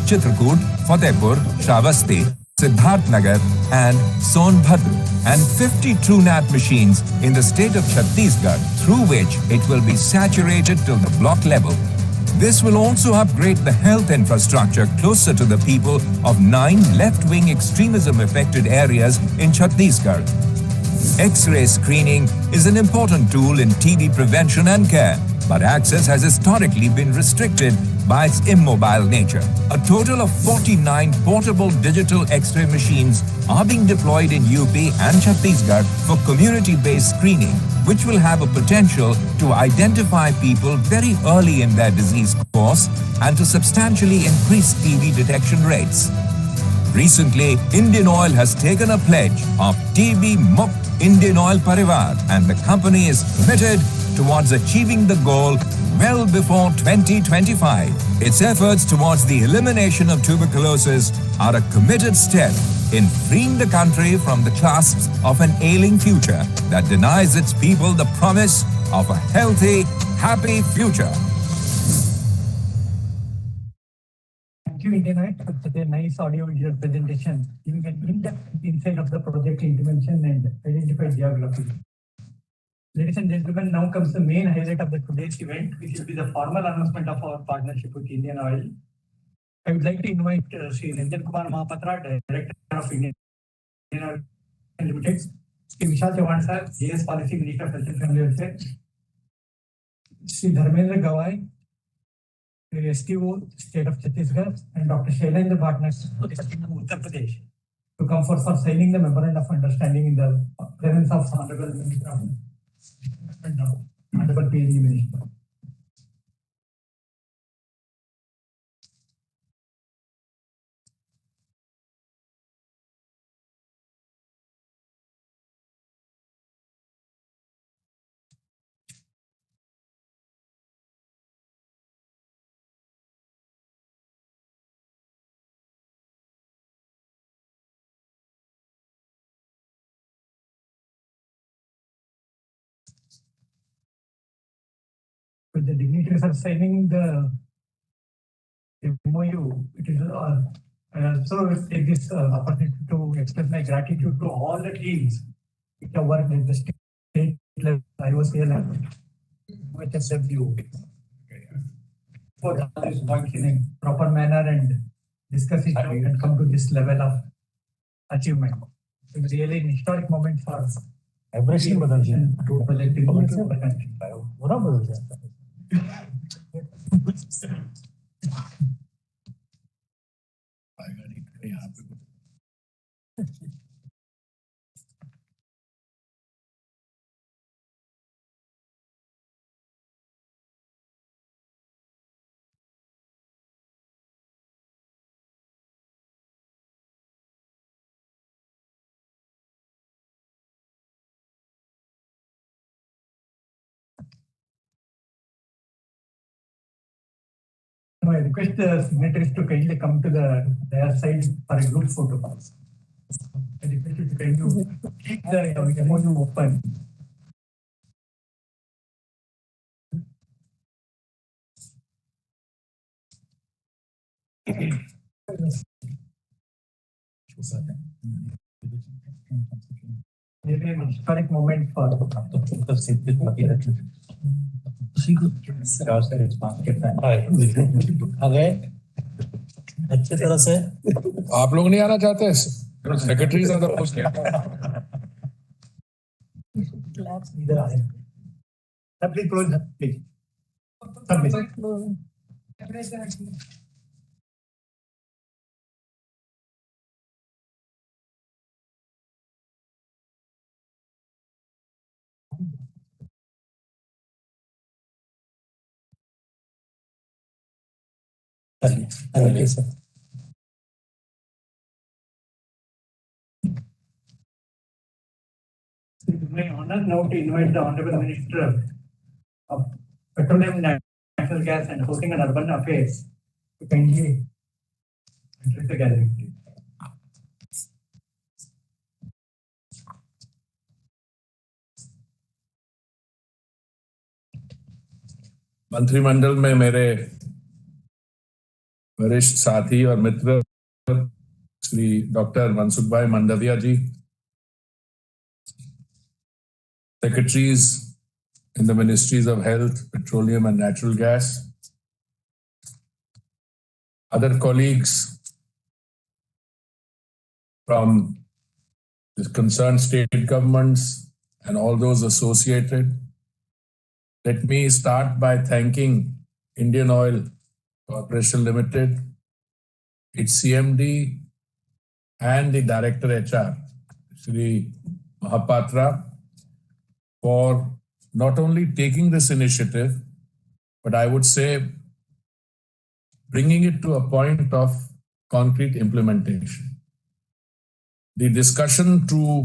Chitrakoot, Fatehpur, Shravasti, Siddharthnagar and Sonbhadra, and 50 TrueNAT machines in the state of Chhattisgarh, through which it will be saturated till the block level. This will also upgrade the health infrastructure closer to the people of 9 left-wing extremism-affected areas in Chhattisgarh. X-ray screening is an important tool in TB prevention and care, but access has historically been restricted by its immobile nature. A total of 49 portable digital X-ray machines are being deployed in UP and Chhattisgarh for community-based screening, which will have a potential to identify people very early in their disease course and to substantially increase TB detection rates. Recently, Indian Oil has taken a pledge of TB Mukt Indian Oil Parivar, and the company is committed towards achieving the goal well before 2025. Its efforts towards the elimination of tuberculosis are a committed step in freeing the country from the clasps of an ailing future that denies its people the promise of a healthy, happy future. Thank you, Indian, for such a nice audio-visual presentation, giving an in-depth insight of the project intervention and identified geography. Ladies and gentlemen, now comes the main highlight of the today's event, which will be the formal announcement of our partnership with Indian Oil. I would like to invite Sri Ranjan Kumar Mahapatra, Director of Indian Oil Limited, Sri Vishal Chauhan sir, JS Policy Minister of Health and Family Welfare, Sri Dharmendra Gawai, STO, State of Chhattisgarh, and Dr. Shailendra Bhatnagar, Uttar Pradesh, to come for signing the memorandum of understanding in the presence of Honorable Minister of and Honorable PhD Minister. With the dignitaries are signing the MoU, it is I also take this opportunity to express my gratitude to all the teams which have worked at the state level, IOCL and HSW for this work in a proper manner and discuss it out and come to this level of achievement. It was really an historic moment for us. Everything to project in the country. I request the signatories to kindly come to their side for a group photo. I request you to kindly keep the MoU open. Maybe an historic moment for अच्छी तरह से आप लोग नहीं आना चाहते? Secretaries of the post Please close that, please. Okay, sir. It is my honor now to invite the Honorable Minister of Petroleum, Natural Gas and Housing and Urban Affairs to kindly address the gathering. मंत्रिमंडल में मेरे वरिष्ठ साथी और मित्र Shri doctor Mansukh भाई मंडविया जी, secretaries in the ministries of health, petroleum and natural gas, other colleagues from the concerned state governments and all those associated. Let me start by thanking Indian Oil Corporation Limited, its CMD and the Director HR, Shri Mahapatra, for not only taking this initiative, but I would say bringing it to a point of concrete implementation. The discussion to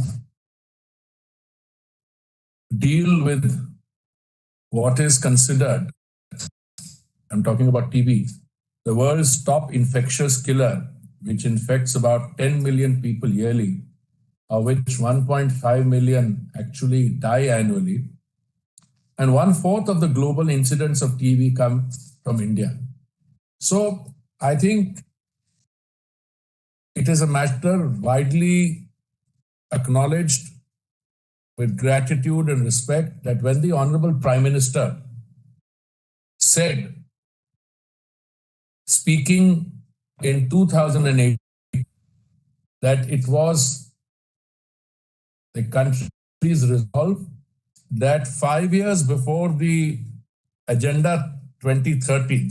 deal with what is considered, I'm talking about TB, the world's top infectious killer, which infects about 10 million people yearly, of which 1.5 million actually die annually. And 1/4 of the global incidents of TB come from India. So I think it is a matter widely acknowledged with gratitude and respect that when the Honorable Prime Minister said, speaking in 2008, that it was the country's resolve that 5 years before the Agenda 2030,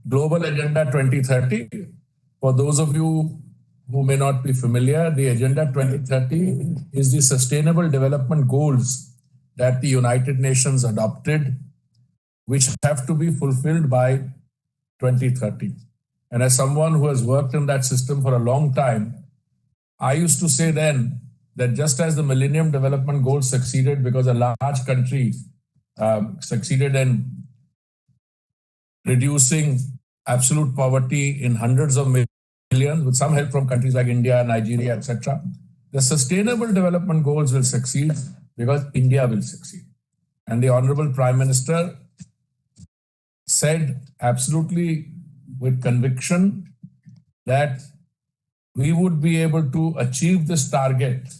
Global Agenda 2030, for those of you who may not be familiar, the Agenda 2030 is the Sustainable Development Goals that the United Nations adopted, which have to be fulfilled by 2030. And as someone who has worked in that system for a long time, I used to say then that just as the Millennium Development Goals succeeded because a large country succeeded in reducing absolute poverty in hundreds of millions, with some help from countries like India, Nigeria, etc., the Sustainable Development Goals will succeed because India will succeed. And the Honorable Prime Minister said absolutely with conviction that we would be able to achieve this target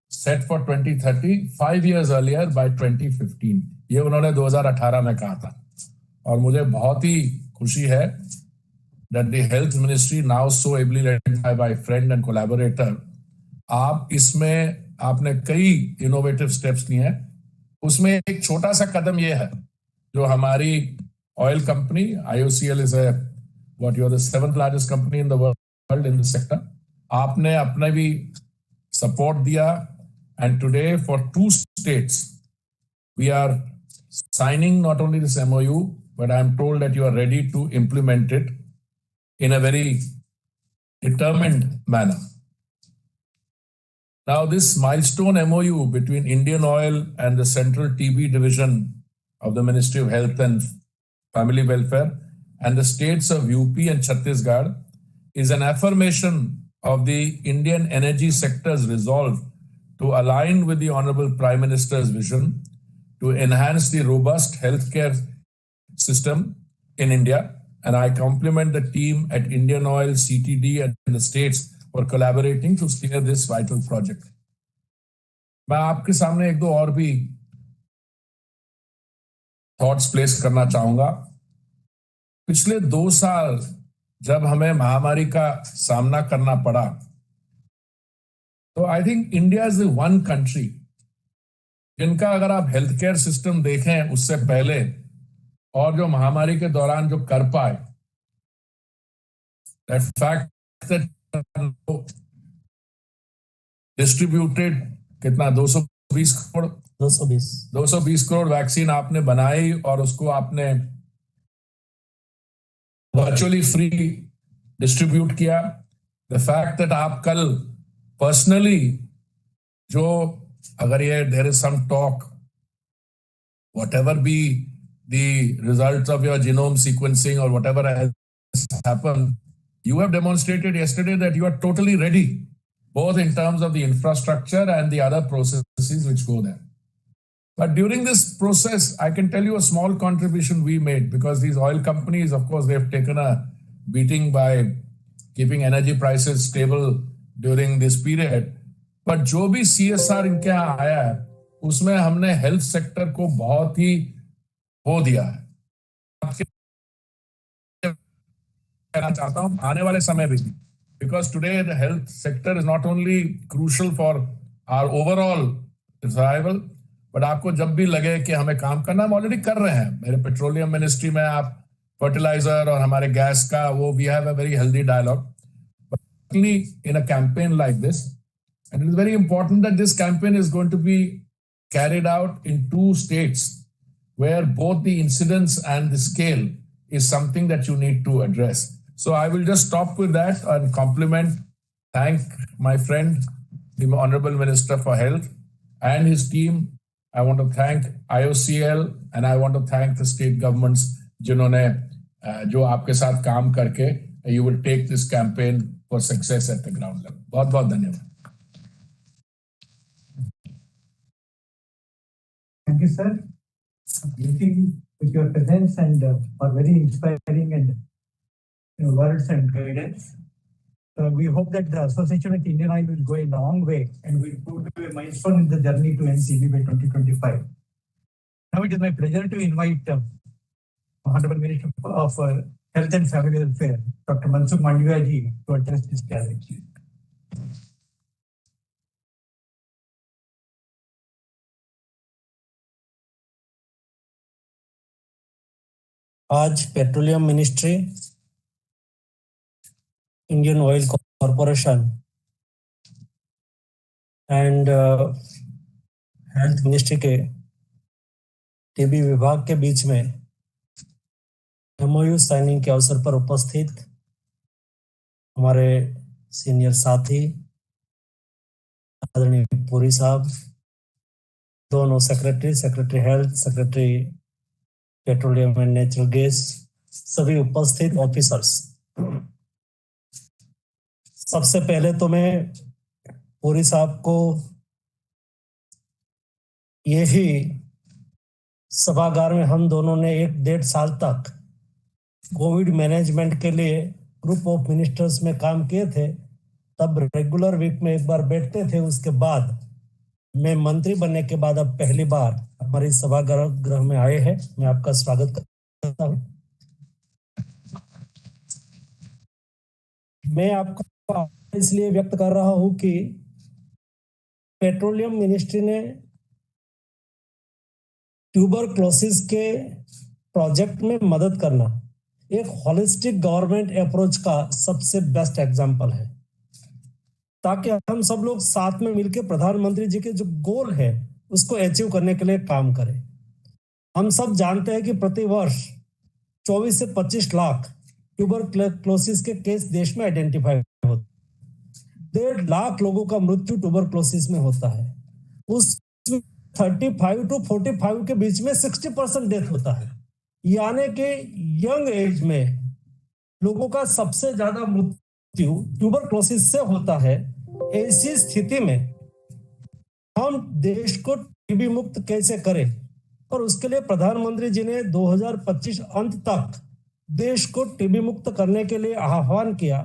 set for 2030 5 years earlier by 2015. ये उन्होंने 2018 में कहा था और मुझे बहुत ही खुशी है that the health ministry now so ably led by my friend and collaborator, आप इसमें आपने कई innovative steps लिए हैं. उसमें एक छोटा सा कदम ये है जो हमारी oil company IOCL is you are the 7th largest company in the world in this sector. आपने अपने भी support दिया, and today for 2 states we are signing not only this MoU, but I am told that you are ready to implement it in a very determined manner. Now, this milestone MoU between Indian Oil and the Central TB Division of the Ministry of Health and Family Welfare and the states of UP and Chhattisgarh is an affirmation of the Indian energy sector's resolve to align with the Honorable Prime Minister's vision to enhance the robust healthcare system in India. And I compliment the team at Indian Oil, CTD, and the states for collaborating to steer this vital project. मैं आपके सामने एक दो और भी thoughts place करना चाहूंगा. पिछले 2 साल जब हमें महामारी का सामना करना पड़ा, तो I think India is the one country जिनका अगर आप हेल्थ केयर सिस्टम देखें उससे पहले और जो महामारी के दौरान जो कर पाए, दैट फैक्ट दैट डिस्ट्रीब्यूटेड कितना 220 करोड़ 220 करोड़ वैक्सीन आपने बनाई और उसको आपने वर्चुअली फ्री डिस्ट्रीब्यूट किया. द फैक्ट दैट आप कल पर्सनली जो अगर ये there is some talk whatever be the results of your genome sequencing or whatever has happened, you have demonstrated yesterday that you are totally ready, both in terms of the infrastructure and the other processes which go there. But during this process, I can tell you a small contribution we made, because these oil companies, of course, they have taken a beating by keeping energy prices stable during this period. पर जो भी CSR इनके यहाँ आया है उसमें हमने health sector को बहुत ही हो दिया है. कहना चाहता हूं आने वाले समय में भी, because today the health sector is not only crucial for our overall survival, but आपको जब भी लगे कि हमें काम करना, हम ऑलरेडी कर रहे हैं. मेरे पेट्रोलियम मिनिस्ट्री में आप फर्टिलाइजर और हमारे गैस का वो we have a very healthy dialogue. But in a campaign like this, and it is very important that this campaign is going to be carried out in 2 states where both the incidence and the scale is something that you need to address. So I will just stop with that and thank my friend, the Honorable Minister for Health and his team. I want to thank IOCL and I want to thank the state governments जिन्होंने जो आपके साथ काम करके you will take this campaign for success at the ground level. बहुत बहुत धन्यवाद. Thank you, sir. Meeting with your presence and for very inspiring and words and guidance. We hope that the association with Indian Oil will go a long way and will prove to be a milestone in the journey to NCB by 2025. Now it is my pleasure to invite Honorable Minister of Health and Family Welfare, Dr. Mansukh Mandaviya ji, to address this gathering. आज petroleum ministry, Indian oil corporation and health ministry के TB विभाग के बीच में MoU signing के अवसर पर उपस्थित हमारे सीनियर साथी आदरणीय पुरी साहब, दोनों secretary health, secretary petroleum and natural gas, सभी उपस्थित ऑफिसर्स, सबसे पहले तो मैं पुरी साहब को यही सभागार में हम दोनों ने 1-1.5 साल तक कोविड मैनेजमेंट के लिए ग्रुप ऑफ मिनिस्टर्स में काम किए थे, तब रेगुलर वीक में एक बार बैठते थे. उसके बाद मैं मंत्री बनने के बाद अब पहली बार हमारी सभागृह में आए हैं. मैं आपका स्वागत करता हूं. मैं आपका इसलिए व्यक्त कर रहा हूं कि पेट्रोलियम मिनिस्ट्री ने ट्यूबरक्लोसिस के प्रोजेक्ट में मदद करना एक होलिस्टिक गवर्नमेंट अप्रोच का सबसे बेस्ट एग्जांपल है, ताकि हम सब लोग साथ में मिलकर प्रधानमंत्री जी के जो गोल है उसको अचीव करने के लिए काम करें. हम सब जानते हैं कि प्रति वर्ष 24 से 25 लाख ट्यूबरक्लोसिस के केस देश में आइडेंटिफाई होते हैं. 1.5 लाख लोगों का मृत्यु ट्यूबरक्लोसिस में होता है. उस 35 to 45 के बीच में 60% डेथ होता है. यानी कि यंग एज में लोगों का सबसे ज्यादा मृत्यु ट्यूबरक्लोसिस से होता है. ऐसी स्थिति में हम देश को टीबी मुक्त कैसे करें, और उसके लिए प्रधानमंत्री जी ने 2025 अंत तक देश को टीबी मुक्त करने के लिए आह्वान किया.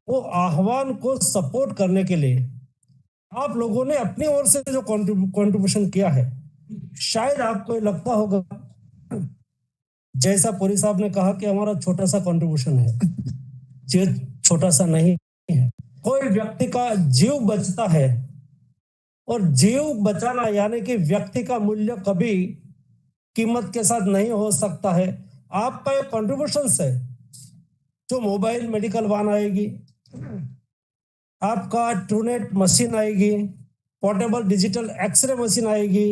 वो आह्वान को सपोर्ट करने के लिए आप लोगों ने अपनी ओर से जो कंट्रीब्यूशन किया है, शायद आपको लगता होगा, जैसा पुरी साहब ने कहा कि हमारा छोटा सा कंट्रीब्यूशन है, ये छोटा सा नहीं है. कोई व्यक्ति का जीव बचता है, और जीव बचाना यानी कि व्यक्ति का मूल्य कभी कीमत के साथ नहीं हो सकता है. आपका एक कंट्रीब्यूशन है, जो मोबाइल मेडिकल वान आएगी, आपका ट्रूनेट मशीन आएगी, पोर्टेबल डिजिटल एक्सरे मशीन आएगी,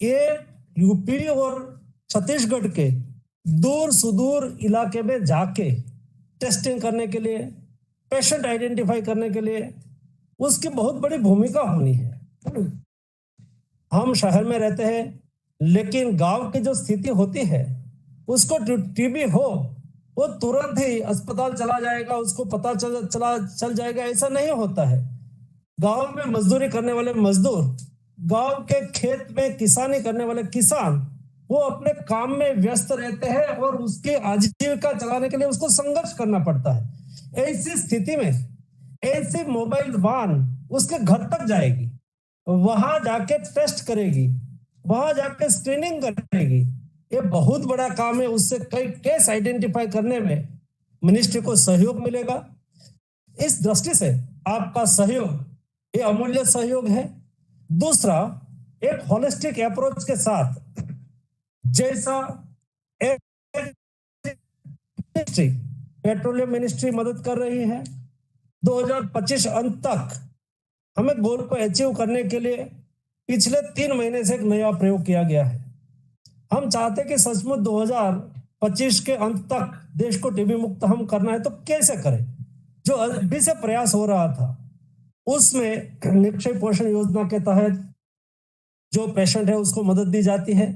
ये यूपी और छत्तीसगढ़ के दूर सुदूर इलाके में जाके टेस्टिंग करने के लिए, पेशेंट आइडेंटिफाई करने के लिए उसकी बहुत बड़ी भूमिका होनी है. हम शहर में रहते हैं, लेकिन गांव की जो स्थिति होती है, उसको टीबी हो वो तुरंत ही अस्पताल चला जाएगा, उसको पता चल जाएगा, ऐसा नहीं होता है. गांव में मजदूरी करने वाले मजदूर, गांव के खेत में किसानी करने वाले किसान वो अपने काम में व्यस्त रहते हैं और उसकी आजीविका चलाने के लिए उसको संघर्ष करना पड़ता है। ऐसी स्थिति में ऐसी मोबाइल वैन उसके घर तक जाएगी, वहां जाके टेस्ट करेगी, वहां जाके स्क्रीनिंग करेगी। ये बहुत बड़ा काम है। उससे कई केस आइडेंटिफाई करने में मिनिस्ट्री को सहयोग मिलेगा। इस दृष्टि से आपका सहयोग ये अमूल्य सहयोग है। दूसरा, एक होलिस्टिक अप्रोच के साथ जैसा पेट्रोलियम मिनिस्ट्री मदद कर रही है, 2025 अंत तक हमें गोल को अचीव करने के लिए पिछले 3 महीने से एक नया प्रयोग किया गया है। हम चाहते कि सचमुच 2025 के अंत तक देश को टीबी मुक्त हम करना है, तो कैसे करें? जो अभी से प्रयास हो रहा था उसमें निक्षय पोषण योजना के तहत जो पेशेंट है उसको मदद दी जाती है,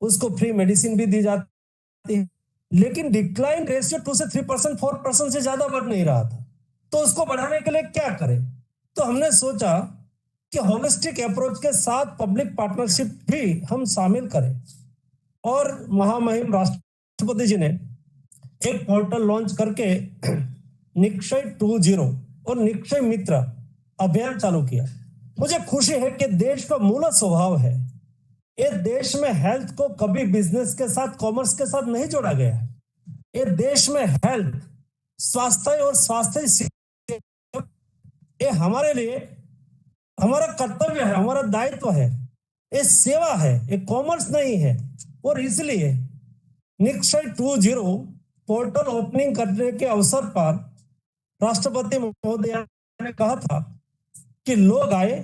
उसको फ्री मेडिसिन भी दी जाती है, लेकिन डिक्लाइन रेशियो 2 से 3%, 4% से ज्यादा बढ़ नहीं रहा था। तो उसको बढ़ाने के लिए क्या करें? तो हमने सोचा कि होलिस्टिक अप्रोच के साथ पब्लिक पार्टनरशिप भी हम शामिल करें, और महामहिम राष्ट्रपति जी ने एक पोर्टल लॉन्च करके निक्षय 2.0 और निक्षय मित्र अभियान चालू किया। मुझे खुशी है कि देश का मूल स्वभाव है, ये देश में हेल्थ को कभी बिजनेस के साथ, कॉमर्स के साथ नहीं जोड़ा गया है। ये देश में हेल्थ, स्वास्थ्य और स्वास्थ्य ये हमारे लिए हमारा कर्तव्य है, हमारा दायित्व है, ये सेवा है, ये कॉमर्स नहीं है। और इसलिए निक्षय 2.0 पोर्टल ओपनिंग करने के अवसर पर राष्ट्रपति महोदय ने कहा था कि लोग आए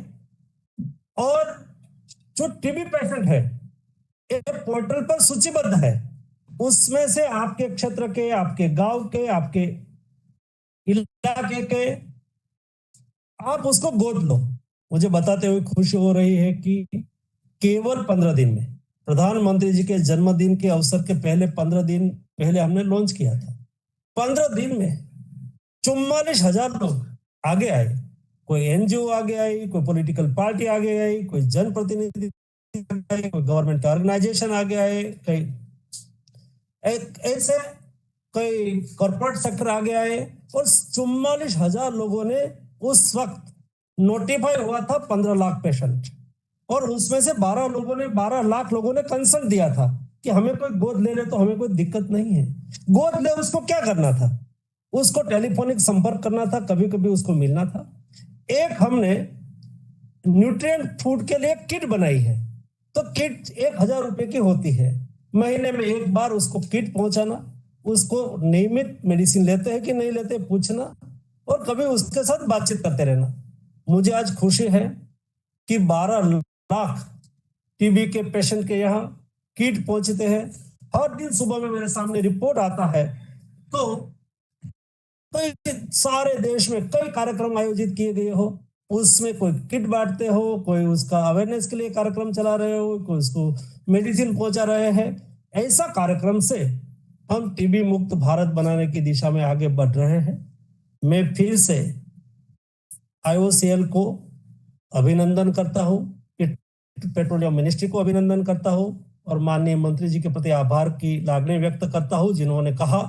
और जो टीबी पेशेंट है ये पोर्टल पर सूचीबद्ध है, उसमें से आपके क्षेत्र के, आपके गांव के, आपके इलाके के आप उसको गोद लो। मुझे बताते हुए खुशी हो रही है कि केवल 15 दिन में, प्रधानमंत्री जी के जन्मदिन के अवसर के पहले 15 दिन पहले हमने लॉन्च किया था, 15 दिन में 44,000 लोग आगे आए। कोई एनजीओ आगे आई, कोई पॉलिटिकल पार्टी आगे आई, कोई जनप्रतिनिधि, कोई गवर्नमेंट का ऑर्गेनाइजेशन आगे आए, कई ऐसे कई कॉर्पोरेट सेक्टर आगे आए, और 44,000 लोगों ने उस वक्त नोटिफाई हुआ था 15 लाख पेशेंट, और उसमें से 12 लाख लोगों ने कंसर्न दिया था कि हमें कोई गोद ले ले तो हमें कोई दिक्कत नहीं है। गोद ले उसको क्या करना था? उसको टेलीफोनिक संपर्क करना था, कभी कभी उसको मिलना था। एक हमने न्यूट्रिएंट फूड के लिए किट बनाई है, तो किट 1,000 रुपए की होती है। महीने में एक बार उसको किट पहुंचाना, उसको नियमित मेडिसिन लेते हैं कि नहीं लेते पूछना, और कभी उसके साथ बातचीत करते रहना। मुझे आज खुशी है कि 12 लाख टीबी के पेशेंट के यहाँ किट पहुंचते हैं। हर दिन सुबह में मेरे सामने रिपोर्ट आता है, तो कई सारे देश में कई कार्यक्रम आयोजित किए गए हो, उसमें कोई किट बांटते हो, कोई उसका अवेयरनेस के लिए कार्यक्रम चला रहे हो, कोई उसको मेडिसिन पहुंचा रहे हैं। ऐसा कार्यक्रम से हम टीबी मुक्त भारत बनाने की दिशा में आगे बढ़ रहे हैं। मैं फिर से IOCL को अभिनंदन करता हूं, पेट्रोलियम मिनिस्ट्री को अभिनंदन करता हूं, और माननीय मंत्री जी के प्रति आभार की लागणी व्यक्त करता हूं, जिन्होंने कहा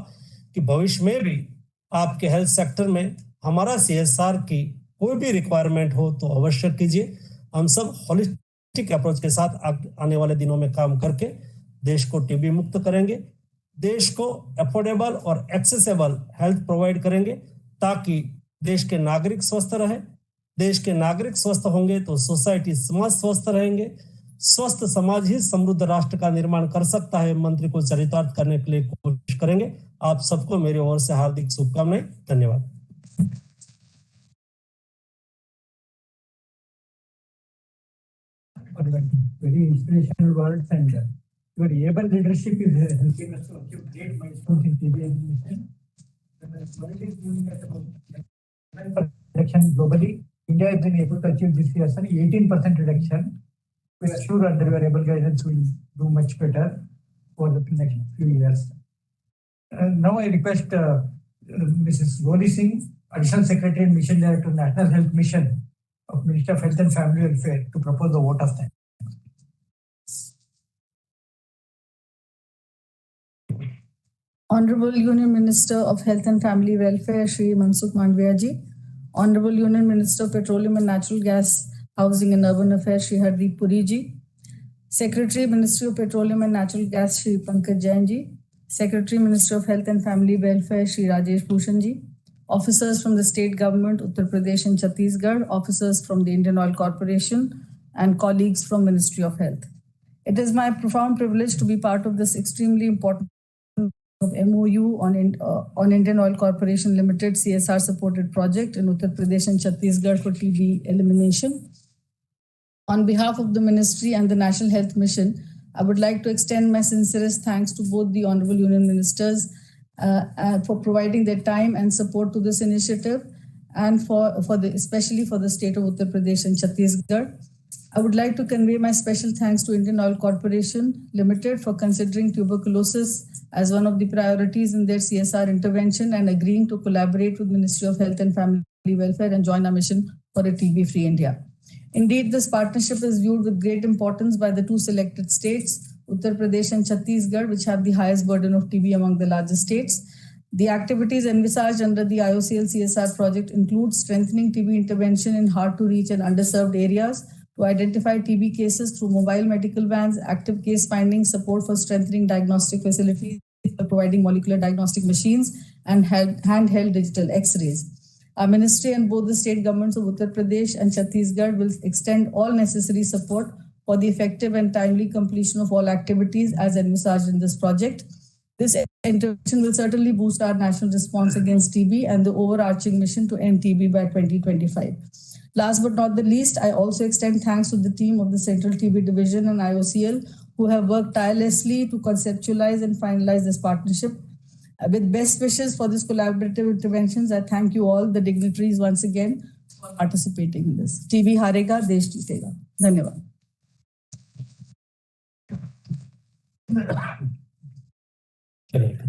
कि भविष्य में भी आपके हेल्थ सेक्टर में हमारा CSR की कोई भी रिक्वायरमेंट हो तो अवश्य कीजिए। हम सब होलिस्टिक अप्रोच के साथ आने वाले दिनों में काम करके देश को टीबी मुक्त करेंगे, देश को अफोर्डेबल और एक्सेसिबल हेल्थ प्रोवाइड करेंगे, ताकि देश के नागरिक स्वस्थ रहे। देश के नागरिक स्वस्थ होंगे तो सोसाइटी, समाज स्वस्थ रहेंगे। स्वस्थ समाज ही समृद्ध राष्ट्र का निर्माण कर सकता है। मंत्री को चरितार्थ करने के लिए कोशिश करेंगे। आप सबको मेरी ओर से हार्दिक शुभकामनाएं। धन्यवाद। Very inspirational words, and your able leadership is helping us to achieve great milestones in TB elimination. Reduction globally, India has been able to achieve this year 18% reduction. We are sure under your able guidance we will do much better for the next few years. Now I request Mrs. Goli Singh, Additional Secretary and Mission Director, National Health Mission of Ministry of Health and Family Welfare, to propose the vote of thanks. Honorable Union Minister of Health and Family Welfare, Shri Mansukh Mandaviya ji. Honorable Union Minister of Petroleum and Natural Gas, Housing and Urban Affairs, Shri Hardeep Puri ji. Secretary, Ministry of Petroleum and Natural Gas, Shri Pankaj Jain ji. Secretary, Minister of Health and Family Welfare, Shri Rajesh Bhushan ji. Officers from the state government, Uttar Pradesh and Chhattisgarh, officers from the Indian Oil Corporation, and colleagues from Ministry of Health. It is my profound privilege to be part of this extremely important MoU on Indian Oil Corporation Limited CSR supported project in Uttar Pradesh and Chhattisgarh for TB elimination. On behalf of the Ministry and the National Health Mission, I would like to extend my sincerest thanks to both the Honorable Union Ministers for providing their time and support to this initiative, and especially for the state of Uttar Pradesh and Chhattisgarh. I would like to convey my special thanks to Indian Oil Corporation Limited for considering tuberculosis as one of the priorities in their CSR intervention and agreeing to collaborate with Ministry of Health and Family Welfare and join our mission for a TB-free India. Indeed, this partnership is viewed with great importance by the two selected states, Uttar Pradesh and Chhattisgarh, which have the highest burden of TB among the largest states. The activities envisaged under the IOCL CSR project include strengthening TB intervention in hard-to-reach and underserved areas, to identify TB cases through mobile medical vans, active case finding, support for strengthening diagnostic facilities, providing molecular diagnostic machines, and handheld digital X-rays. Our ministry and both the state governments of Uttar Pradesh and Chhattisgarh will extend all necessary support for the effective and timely completion of all activities as envisaged in this project. This intervention will certainly boost our national response against TB and the overarching mission to end TB by 2025. Last but not the least, I also extend thanks to the team of the Central TB Division and IOCL who have worked tirelessly to conceptualize and finalize this partnership. With best wishes for this collaborative interventions, I thank you all, the dignitaries, once again for participating in this. TB harega, desh jeetega. Dhanyavad. Correct.